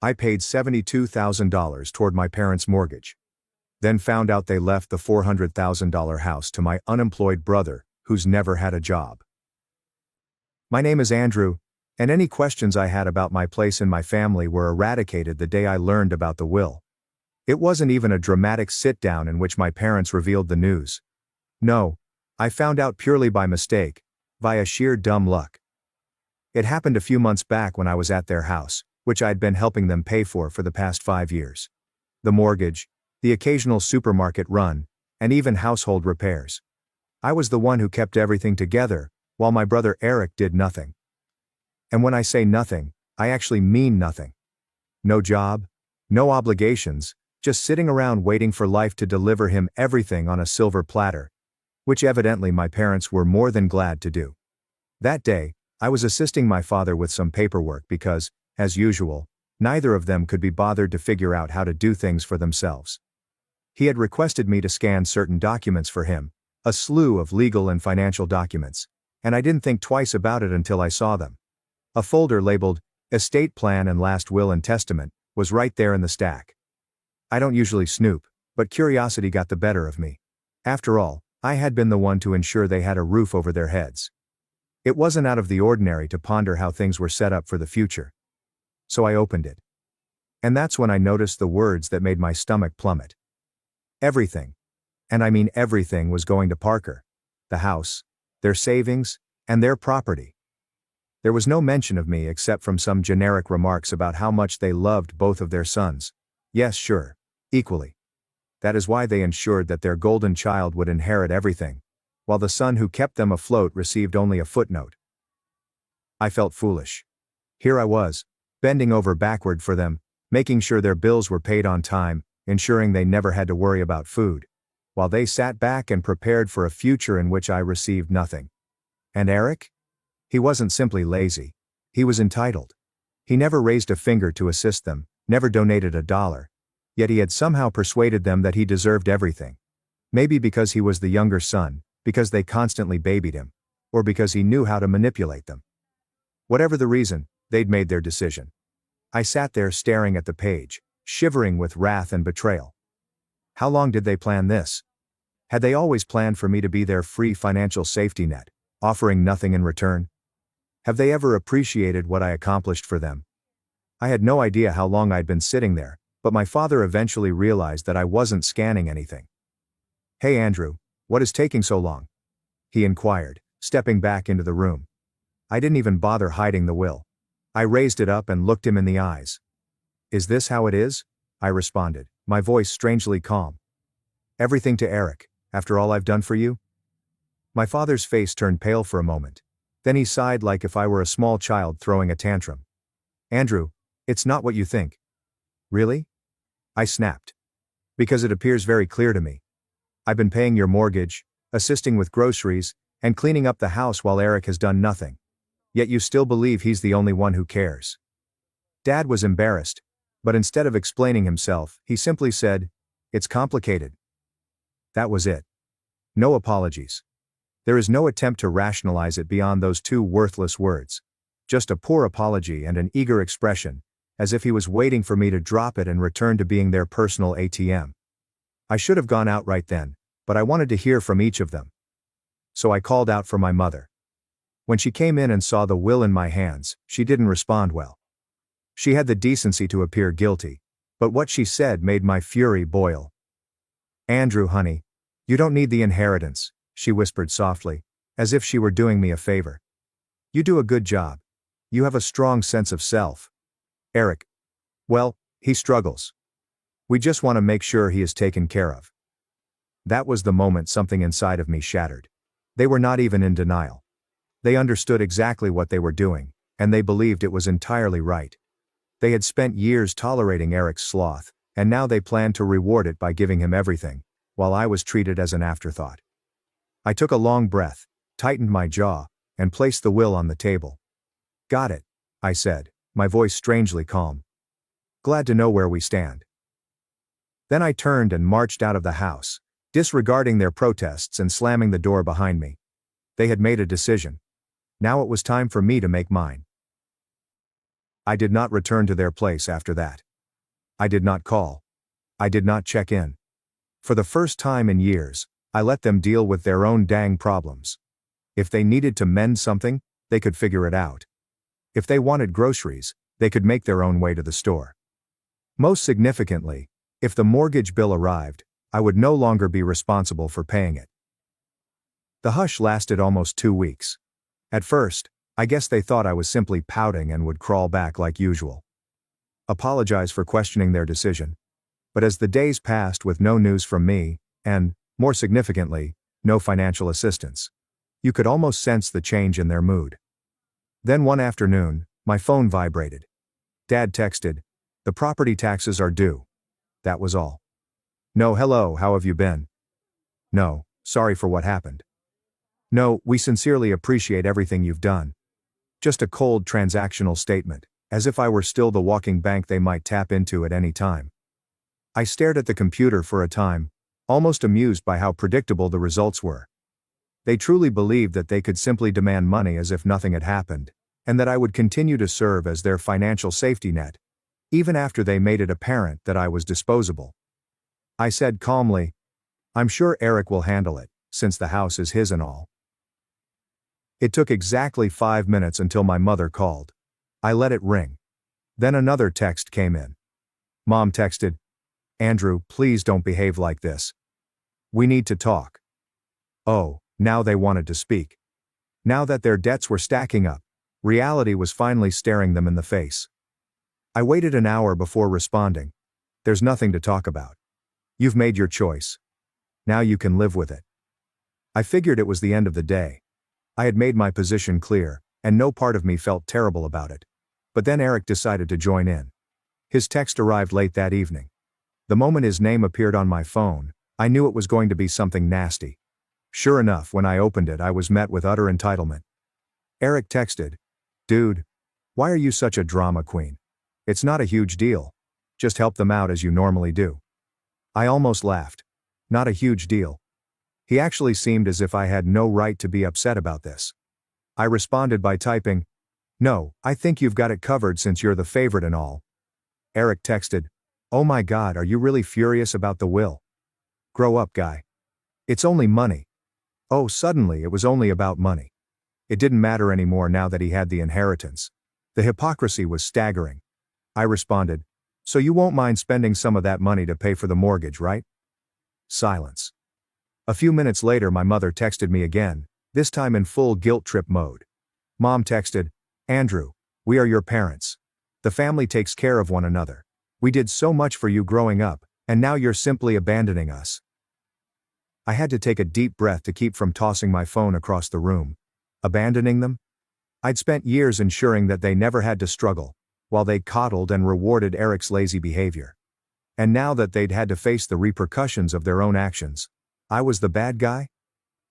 I paid $72,000 toward my parents' mortgage. Then found out they left the $400,000 house to my unemployed brother, who's never had a job. My name is Andrew, and any questions I had about my place in my family were eradicated the day I learned about the will. It wasn't even a dramatic sit-down in which my parents revealed the news. No, I found out purely by mistake, via sheer dumb luck. It happened a few months back when I was at their house, which I'd been helping them pay for the past 5 years. The mortgage, the occasional supermarket run, and even household repairs. I was the one who kept everything together, while my brother Eric did nothing. And when I say nothing, I actually mean nothing. No job, no obligations, just sitting around waiting for life to deliver him everything on a silver platter, which evidently my parents were more than glad to do. That day, I was assisting my father with some paperwork because, as usual, neither of them could be bothered to figure out how to do things for themselves. He had requested me to scan certain documents for him, a slew of legal and financial documents, and I didn't think twice about it until I saw them. A folder labeled, Estate Plan and Last Will and Testament, was right there in the stack. I don't usually snoop, but curiosity got the better of me. After all, I had been the one to ensure they had a roof over their heads. It wasn't out of the ordinary to ponder how things were set up for the future. So I opened it. And that's when I noticed the words that made my stomach plummet. Everything, and I mean everything, was going to Parker. The house, their savings, and their property. There was no mention of me except from some generic remarks about how much they loved both of their sons. Yes, sure, equally. That is why they ensured that their golden child would inherit everything, while the son who kept them afloat received only a footnote. I felt foolish. Here I was, bending over backward for them, making sure their bills were paid on time, ensuring they never had to worry about food, while they sat back and prepared for a future in which I received nothing. And Eric? He wasn't simply lazy. He was entitled. He never raised a finger to assist them, never donated $1, yet he had somehow persuaded them that he deserved everything. Maybe because he was the younger son, because they constantly babied him, or because he knew how to manipulate them. Whatever the reason, they'd made their decision. I sat there staring at the page, shivering with wrath and betrayal. How long did they plan this? Had they always planned for me to be their free financial safety net, offering nothing in return? Have they ever appreciated what I accomplished for them? I had no idea how long I'd been sitting there, but my father eventually realized that I wasn't scanning anything. "Hey Andrew, what is taking so long?" he inquired, stepping back into the room. I didn't even bother hiding the will. I raised it up and looked him in the eyes. "Is this how it is?" I responded, my voice strangely calm. "Everything to Eric, after all I've done for you?" My father's face turned pale for a moment. Then he sighed like if I were a small child throwing a tantrum. "Andrew, it's not what you think." "Really?" I snapped. "Because it appears very clear to me. I've been paying your mortgage, assisting with groceries, and cleaning up the house while Eric has done nothing. Yet you still believe he's the only one who cares." Dad was embarrassed, but instead of explaining himself, he simply said, "It's complicated." That was it. No apologies. There is no attempt to rationalize it beyond those two worthless words. Just a poor apology and an eager expression, as if he was waiting for me to drop it and return to being their personal ATM. I should have gone out right then, but I wanted to hear from each of them. So I called out for my mother. When she came in and saw the will in my hands, she didn't respond well. She had the decency to appear guilty, but what she said made my fury boil. "Andrew, honey, you don't need the inheritance," she whispered softly, as if she were doing me a favor. "You do a good job. You have a strong sense of self. Eric, well, he struggles. We just want to make sure he is taken care of." That was the moment something inside of me shattered. They were not even in denial. They understood exactly what they were doing, and they believed it was entirely right. They had spent years tolerating Eric's sloth, and now they planned to reward it by giving him everything, while I was treated as an afterthought. I took a long breath, tightened my jaw, and placed the will on the table. "Got it," I said, my voice strangely calm. "Glad to know where we stand." Then I turned and marched out of the house, disregarding their protests and slamming the door behind me. They had made a decision. Now it was time for me to make mine. I did not return to their place after that. I did not call. I did not check in. For the first time in years, I let them deal with their own dang problems. If they needed to mend something, they could figure it out. If they wanted groceries, they could make their own way to the store. Most significantly, if the mortgage bill arrived, I would no longer be responsible for paying it. The hush lasted almost 2 weeks. At first, I guess they thought I was simply pouting and would crawl back like usual. Apologize for questioning their decision. But as the days passed with no news from me, and, more significantly, no financial assistance, you could almost sense the change in their mood. Then one afternoon, my phone vibrated. Dad texted, "The property taxes are due." That was all. No hello, how have you been? No, sorry for what happened. No, we sincerely appreciate everything you've done. Just a cold transactional statement, as if I were still the walking bank they might tap into at any time. I stared at the computer for a time, almost amused by how predictable the results were. They truly believed that they could simply demand money as if nothing had happened, and that I would continue to serve as their financial safety net, even after they made it apparent that I was disposable. I said calmly, "I'm sure Eric will handle it, since the house is his and all." It took exactly 5 minutes until my mother called. I let it ring. Then another text came in. Mom texted, "Andrew, please don't behave like this. We need to talk." Oh, now they wanted to speak. Now that their debts were stacking up, reality was finally staring them in the face. I waited an hour before responding. "There's nothing to talk about. You've made your choice. Now you can live with it." I figured it was the end of the day. I had made my position clear, and no part of me felt terrible about it. But then Eric decided to join in. His text arrived late that evening. The moment his name appeared on my phone, I knew it was going to be something nasty. Sure enough, when I opened it, I was met with utter entitlement. Eric texted, "Dude, why are you such a drama queen? It's not a huge deal. Just help them out as you normally do." I almost laughed. Not a huge deal. He actually seemed as if I had no right to be upset about this. I responded by typing, "No, I think you've got it covered since you're the favorite and all." Eric texted, "Oh my God, are you really furious about the will? Grow up, guy. It's only money." Oh, suddenly it was only about money. It didn't matter anymore now that he had the inheritance. The hypocrisy was staggering. I responded, "So you won't mind spending some of that money to pay for the mortgage, right?" Silence. A few minutes later, my mother texted me again, this time in full guilt trip mode. Mom texted, "Andrew, we are your parents. The family takes care of one another. We did so much for you growing up, and now you're simply abandoning us." I had to take a deep breath to keep from tossing my phone across the room. Abandoning them? I'd spent years ensuring that they never had to struggle, while they coddled and rewarded Eric's lazy behavior. And now that they'd had to face the repercussions of their own actions, I was the bad guy?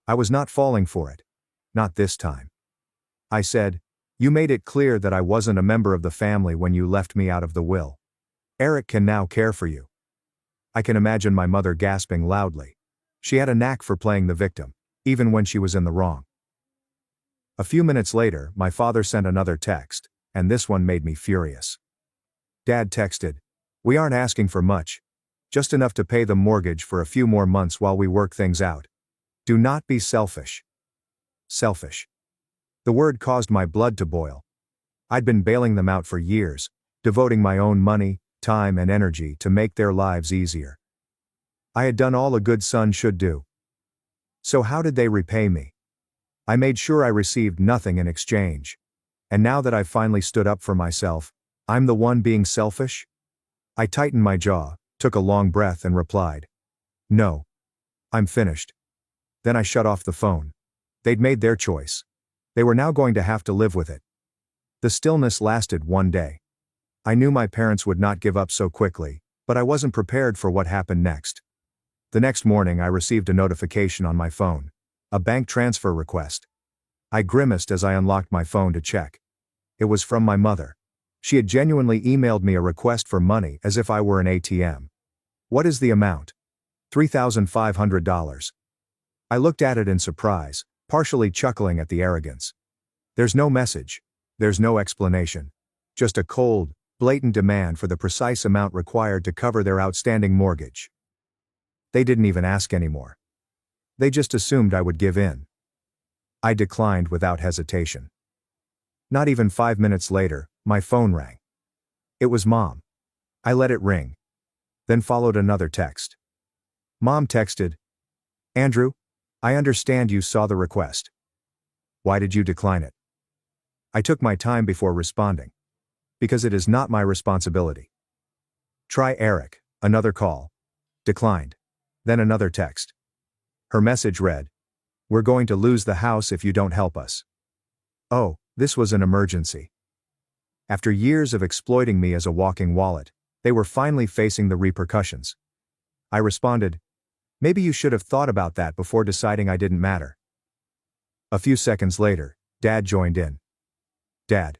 I was not falling for it. Not this time. I said, "You made it clear that I wasn't a member of the family when you left me out of the will. Eric can now care for you." I can imagine my mother gasping loudly. She had a knack for playing the victim, even when she was in the wrong. A few minutes later, my father sent another text, and this one made me furious. Dad texted, "We aren't asking for much. Just enough to pay the mortgage for a few more months while we work things out. Do not be selfish." Selfish. The word caused my blood to boil. I'd been bailing them out for years, devoting my own money, time, and energy to make their lives easier. I had done all a good son should do. So how did they repay me? I made sure I received nothing in exchange. And now that I've finally stood up for myself, I'm the one being selfish? I tightened my jaw, took a long breath and replied, "No. I'm finished." Then I shut off the phone. They'd made their choice. They were now going to have to live with it. The stillness lasted one day. I knew my parents would not give up so quickly, but I wasn't prepared for what happened next. The next morning I received a notification on my phone. A bank transfer request. I grimaced as I unlocked my phone to check. It was from my mother. She had genuinely emailed me a request for money as if I were an ATM. "What is the amount?" $3,500. I looked at it in surprise, partially chuckling at the arrogance. There's no message. There's no explanation. Just a cold, blatant demand for the precise amount required to cover their outstanding mortgage. They didn't even ask anymore. They just assumed I would give in. I declined without hesitation. Not even 5 minutes later, my phone rang. It was Mom. I let it ring. Then followed another text. Mom texted, "Andrew, I understand you saw the request. Why did you decline it?" I took my time before responding. Because it is not my responsibility. Try Eric, another call. Declined. Then another text. Her message read, "We're going to lose the house if you don't help us." Oh, this was an emergency. After years of exploiting me as a walking wallet, they were finally facing the repercussions. I responded, "Maybe you should have thought about that before deciding I didn't matter." A few seconds later, Dad joined in. "Dad,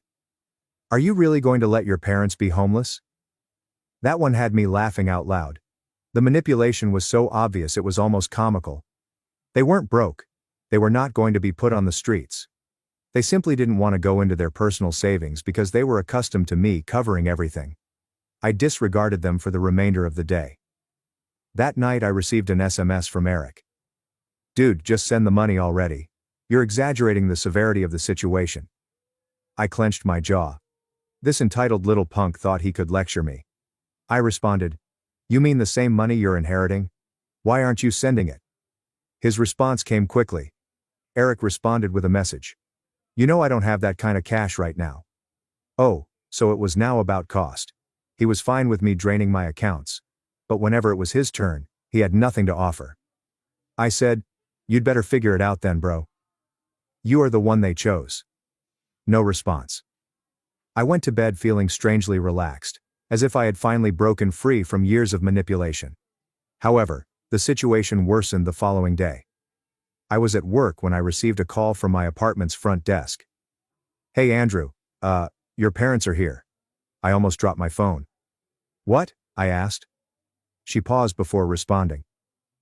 are you really going to let your parents be homeless?" That one had me laughing out loud. The manipulation was so obvious it was almost comical. They weren't broke. They were not going to be put on the streets. They simply didn't want to go into their personal savings because they were accustomed to me covering everything. I disregarded them for the remainder of the day. That night I received an SMS from Eric. "Dude, just send the money already. You're exaggerating the severity of the situation." I clenched my jaw. This entitled little punk thought he could lecture me. I responded, "You mean the same money you're inheriting? Why aren't you sending it?" His response came quickly. Eric responded with a message. "You know I don't have that kind of cash right now." Oh, so it was now about cost. He was fine with me draining my accounts. But whenever it was his turn, he had nothing to offer. I said, "You'd better figure it out then, bro. You are the one they chose." No response. I went to bed feeling strangely relaxed, as if I had finally broken free from years of manipulation. However, the situation worsened the following day. I was at work when I received a call from my apartment's front desk. "Hey Andrew, your parents are here." I almost dropped my phone. "What?" I asked. She paused before responding.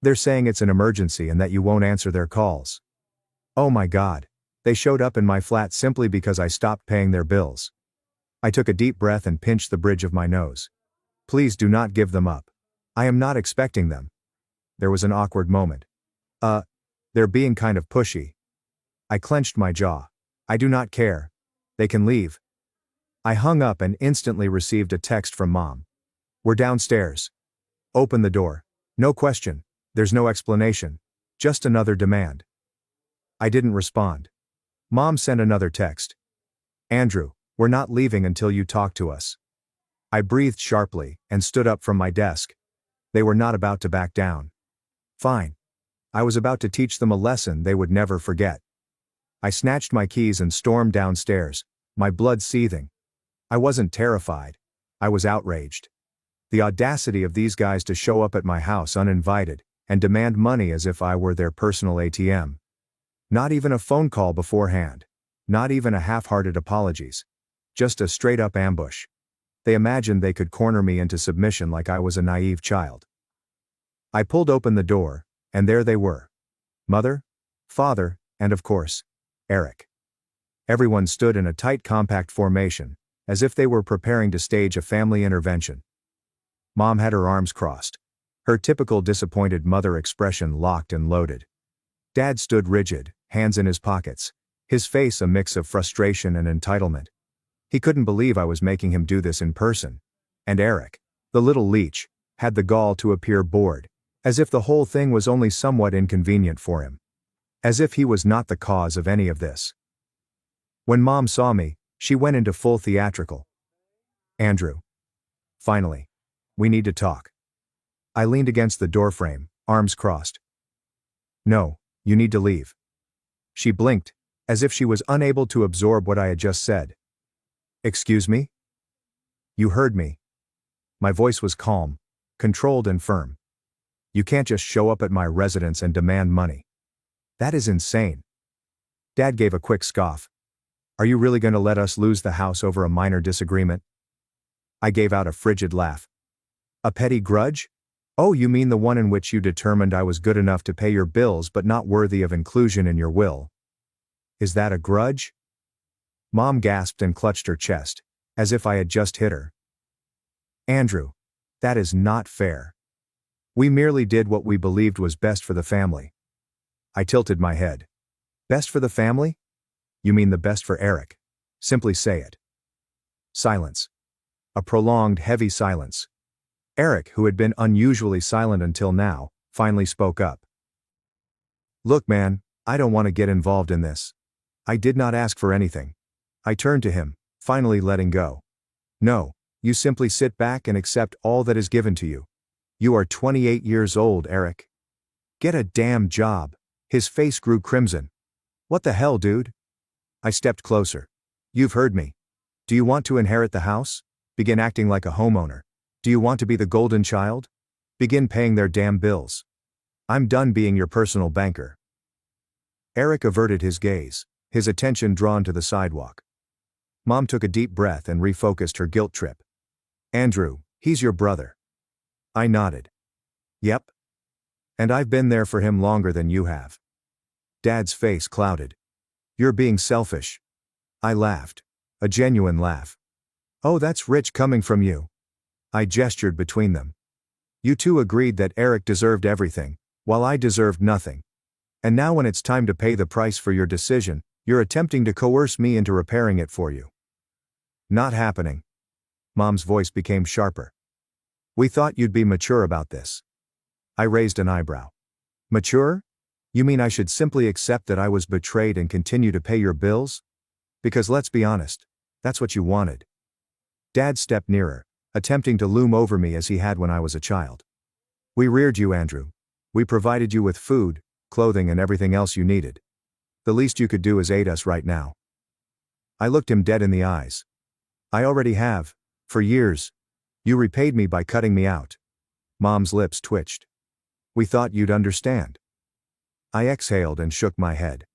"They're saying it's an emergency and that you won't answer their calls." Oh my God. They showed up in my flat simply because I stopped paying their bills. I took a deep breath and pinched the bridge of my nose. "Please do not give them up. I am not expecting them." There was an awkward moment. They're being kind of pushy." I clenched my jaw. "I do not care. They can leave." I hung up and instantly received a text from Mom. "We're downstairs. Open the door. No question. There's no explanation. Just another demand." I didn't respond. Mom sent another text. "Andrew, we're not leaving until you talk to us." I breathed sharply and stood up from my desk. They were not about to back down. Fine. I was about to teach them a lesson they would never forget. I snatched my keys and stormed downstairs, my blood seething. I wasn't terrified. I was outraged. The audacity of these guys to show up at my house uninvited and demand money as if I were their personal ATM. Not even a phone call beforehand. Not even a half-hearted apologies. Just a straight-up ambush. They imagined they could corner me into submission like I was a naive child. I pulled open the door, and there they were. Mother, father, and of course, Eric. Everyone stood in a tight compact formation, as if they were preparing to stage a family intervention. Mom had her arms crossed. Her typical disappointed mother expression locked and loaded. Dad stood rigid, hands in his pockets, his face a mix of frustration and entitlement. He couldn't believe I was making him do this in person. And Eric, the little leech, had the gall to appear bored, as if the whole thing was only somewhat inconvenient for him. As if he was not the cause of any of this. When Mom saw me, she went into full theatrical. "Andrew. Finally. We need to talk." I leaned against the doorframe, arms crossed. "No, you need to leave." She blinked, as if she was unable to absorb what I had just said. "Excuse me?" "You heard me." My voice was calm, controlled and firm. "You can't just show up at my residence and demand money. That is insane." Dad gave a quick scoff. "Are you really going to let us lose the house over a minor disagreement?" I gave out a frigid laugh. "A petty grudge? Oh, you mean the one in which you determined I was good enough to pay your bills but not worthy of inclusion in your will? Is that a grudge?" Mom gasped and clutched her chest. as if I had just hit her. Andrew, that is not fair. We merely did what we believed was best for the family. I tilted my head. Best for the family? You mean the best for Eric? Simply say it. Silence. A prolonged, heavy silence. Eric, who had been unusually silent until now, finally spoke up. Look, man, I don't want to get involved in this. I did not ask for anything. I turned to him, finally letting go. No, you simply sit back and accept all that is given to you. You are 28 years old, Eric. Get a damn job. His face grew crimson. What the hell, dude? I stepped closer. You've heard me. Do you want to inherit the house? Begin acting like a homeowner. Do you want to be the golden child? Begin paying their damn bills. I'm done being your personal banker. Eric averted his gaze, his attention drawn to the sidewalk. Mom took a deep breath and refocused her guilt trip. Andrew, he's your brother. I nodded. Yep. And I've been there for him longer than you have. Dad's face clouded. You're being selfish. I laughed. A genuine laugh. Oh, that's rich coming from you. I gestured between them. You two agreed that Eric deserved everything, while I deserved nothing. And now when it's time to pay the price for your decision, you're attempting to coerce me into repairing it for you. Not happening. Mom's voice became sharper. We thought you'd be mature about this. I raised an eyebrow. Mature? You mean I should simply accept that I was betrayed and continue to pay your bills? Because let's be honest, that's what you wanted. Dad stepped nearer, attempting to loom over me as he had when I was a child. We reared you, Andrew. We provided you with food, clothing, and everything else you needed. The least you could do is aid us right now. I looked him dead in the eyes. I already have, for years. You repaid me by cutting me out. Mom's lips twitched. We thought you'd understand. I exhaled and shook my head.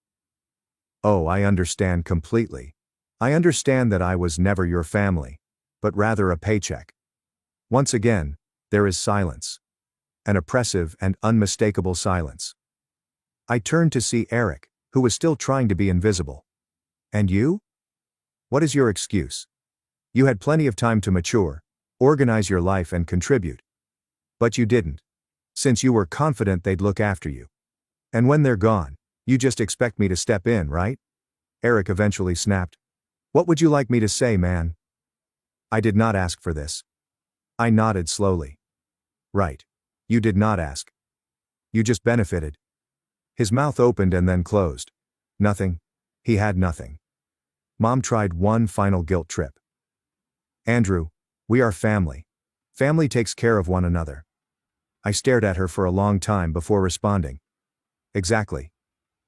Oh, I understand completely. I understand that I was never your family, but rather a paycheck. Once again, there is silence. An oppressive and unmistakable silence. I turned to see Eric, who was still trying to be invisible. And you? What is your excuse? You had plenty of time to mature, organize your life and contribute. But you didn't. Since you were confident they'd look after you. And when they're gone, you just expect me to step in, right? Eric eventually snapped. What would you like me to say, man? I did not ask for this. I nodded slowly. Right. You did not ask. You just benefited. His mouth opened and then closed. Nothing. He had nothing. Mom tried one final guilt trip. Andrew, we are family. Family takes care of one another. I stared at her for a long time before responding. Exactly.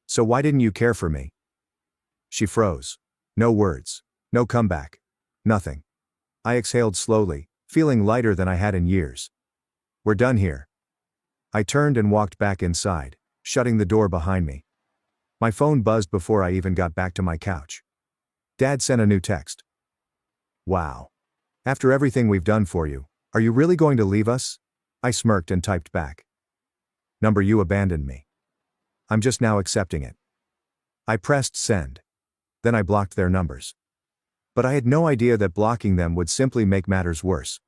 So why didn't you care for me? She froze. No words. No comeback. Nothing. I exhaled slowly, feeling lighter than I had in years. We're done here. I turned and walked back inside, shutting the door behind me. My phone buzzed before I even got back to my couch. Dad sent a new text. Wow. After everything we've done for you, are you really going to leave us? I smirked and typed back. Number, you abandoned me. I'm just now accepting it. I pressed send. Then I blocked their numbers. But I had no idea that blocking them would simply make matters worse.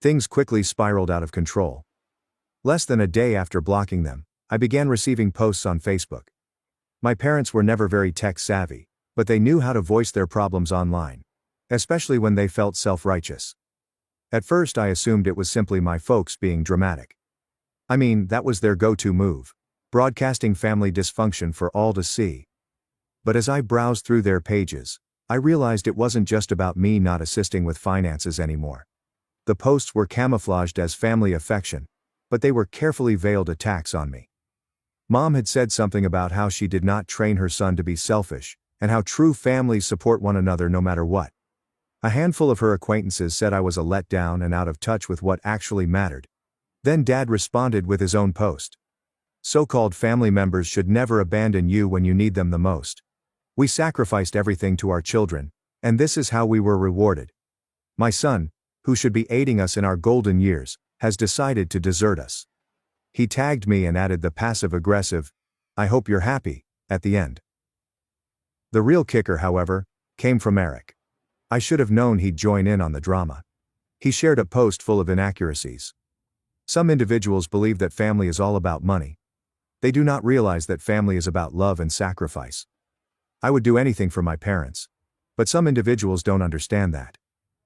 Things quickly spiraled out of control. Less than a day after blocking them, I began receiving posts on Facebook. My parents were never very tech-savvy, but they knew how to voice their problems online, especially when they felt self-righteous. At first I assumed it was simply my folks being dramatic. I mean, that was their go-to move, broadcasting family dysfunction for all to see. But as I browsed through their pages, I realized it wasn't just about me not assisting with finances anymore. The posts were camouflaged as family affection, but they were carefully veiled attacks on me. Mom had said something about how she did not train her son to be selfish, and how true families support one another no matter what. A handful of her acquaintances said I was a letdown and out of touch with what actually mattered. Then Dad responded with his own post. So-called family members should never abandon you when you need them the most. We sacrificed everything to our children, and this is how we were rewarded. My son, who should be aiding us in our golden years, has decided to desert us. He tagged me and added the passive-aggressive, "I hope you're happy," at the end. The real kicker, however, came from Eric. I should have known he'd join in on the drama. He shared a post full of inaccuracies. Some individuals believe that family is all about money. They do not realize that family is about love and sacrifice. I would do anything for my parents. But some individuals don't understand that.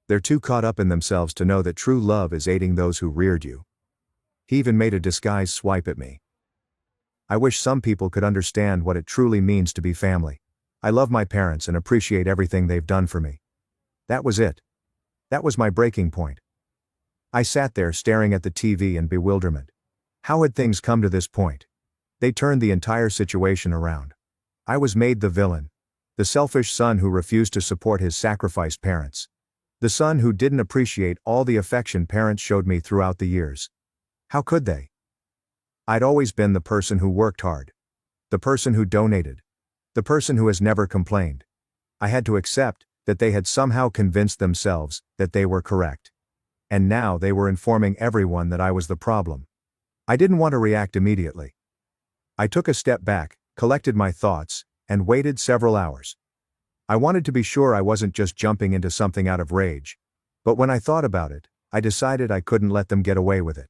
They're too caught up in themselves to know that true love is aiding those who reared you. He even made a disguised swipe at me. I wish some people could understand what it truly means to be family. I love my parents and appreciate everything they've done for me. That was it. That was my breaking point. I sat there staring at the TV in bewilderment. How had things come to this point? They turned the entire situation around. I was made the villain. The selfish son who refused to support his sacrificed parents. The son who didn't appreciate all the affection parents showed me throughout the years. How could they? I'd always been the person who worked hard. The person who donated. The person who has never complained. I had to accept that they had somehow convinced themselves that they were correct. And now they were informing everyone that I was the problem. I didn't want to react immediately. I took a step back, collected my thoughts, and waited several hours. I wanted to be sure I wasn't just jumping into something out of rage. But when I thought about it, I decided I couldn't let them get away with it.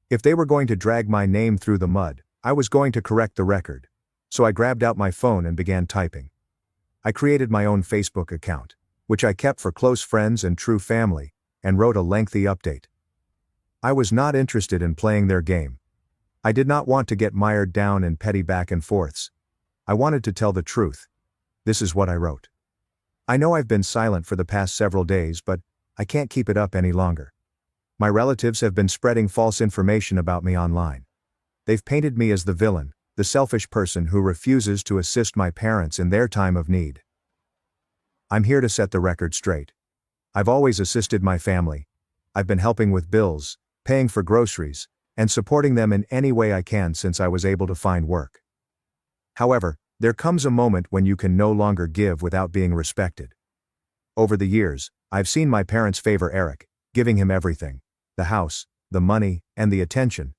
If they were going to drag my name through the mud, I was going to correct the record. So I grabbed out my phone and began typing. I created my own Facebook account, which I kept for close friends and true family, and wrote a lengthy update. I was not interested in playing their game. I did not want to get mired down in petty back and forths. I wanted to tell the truth. This is what I wrote. I know I've been silent for the past several days, but I can't keep it up any longer. My relatives have been spreading false information about me online. They've painted me as the villain, the selfish person who refuses to assist my parents in their time of need. I'm here to set the record straight. I've always assisted my family. I've been helping with bills, paying for groceries, and supporting them in any way I can since I was able to find work. However, there comes a moment when you can no longer give without being respected. Over the years, I've seen my parents favor Eric, giving him everything: the house, the money, and the attention.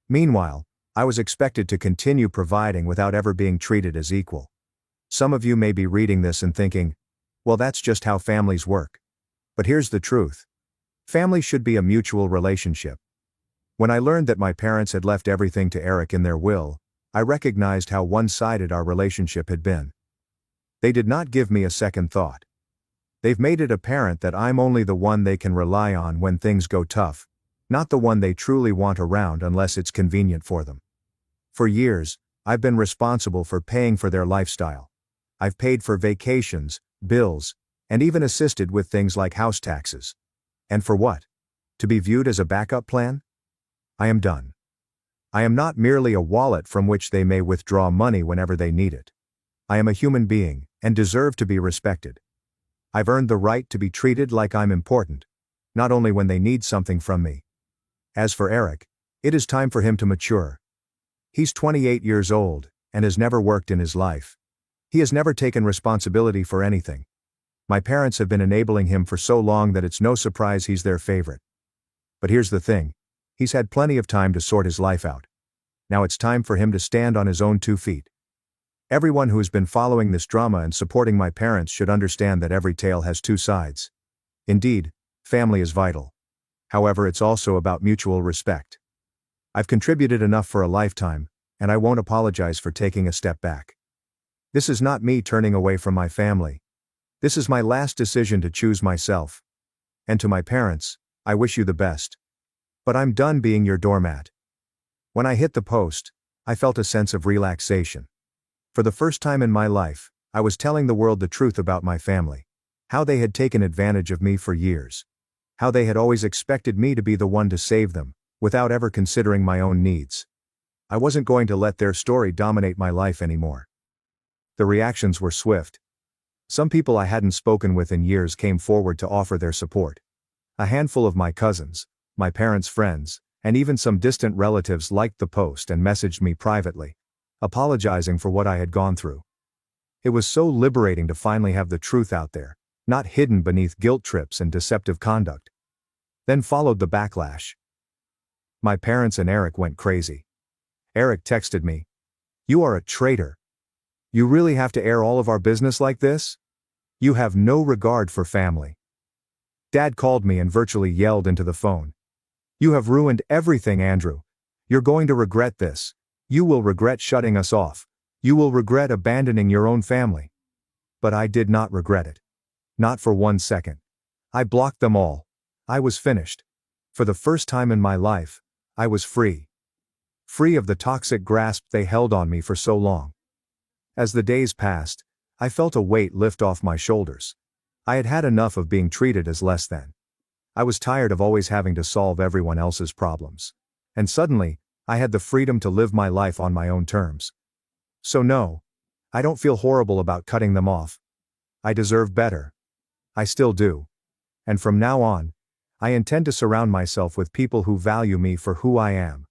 Meanwhile, I was expected to continue providing without ever being treated as equal. Some of you may be reading this and thinking, well, that's just how families work. But here's the truth. Family should be a mutual relationship. When I learned that my parents had left everything to Eric in their will, I recognized how one-sided our relationship had been. They did not give me a second thought. They've made it apparent that I'm only the one they can rely on when things go tough, not the one they truly want around unless it's convenient for them. For years, I've been responsible for paying for their lifestyle. I've paid for vacations, bills, and even assisted with things like house taxes. And for what? To be viewed as a backup plan? I am done. I am not merely a wallet from which they may withdraw money whenever they need it. I am a human being, and deserve to be respected. I've earned the right to be treated like I'm important, not only when they need something from me. As for Eric, it is time for him to mature. He's 28 years old, and has never worked in his life. He has never taken responsibility for anything. My parents have been enabling him for so long that it's no surprise he's their favorite. But here's the thing. He's had plenty of time to sort his life out. Now it's time for him to stand on his own 2 feet. Everyone who has been following this drama and supporting my parents should understand that every tale has 2 sides. Indeed, family is vital. However, it's also about mutual respect. I've contributed enough for a lifetime, and I won't apologize for taking a step back. This is not me turning away from my family. This is my last decision to choose myself. And to my parents, I wish you the best. But I'm done being your doormat. When I hit the post, I felt a sense of relaxation. For the first time in my life, I was telling the world the truth about my family. How they had taken advantage of me for years. How they had always expected me to be the one to save them, without ever considering my own needs. I wasn't going to let their story dominate my life anymore. The reactions were swift. Some people I hadn't spoken with in years came forward to offer their support. A handful of my cousins, my parents' friends, and even some distant relatives liked the post and messaged me privately, apologizing for what I had gone through. It was so liberating to finally have the truth out there, not hidden beneath guilt trips and deceptive conduct. Then followed the backlash. My parents and Eric went crazy. Eric texted me, "You are a traitor. You really have to air all of our business like this?" You have no regard for family. Dad called me and virtually yelled into the phone. You have ruined everything, Andrew. You're going to regret this. You will regret shutting us off. You will regret abandoning your own family. But I did not regret it. Not for 1 second. I blocked them all. I was finished. For the first time in my life, I was free. Free of the toxic grasp they held on me for so long. As the days passed, I felt a weight lift off my shoulders. I had had enough of being treated as less than. I was tired of always having to solve everyone else's problems. And suddenly, I had the freedom to live my life on my own terms. So no, I don't feel horrible about cutting them off. I deserve better. I still do. And from now on, I intend to surround myself with people who value me for who I am.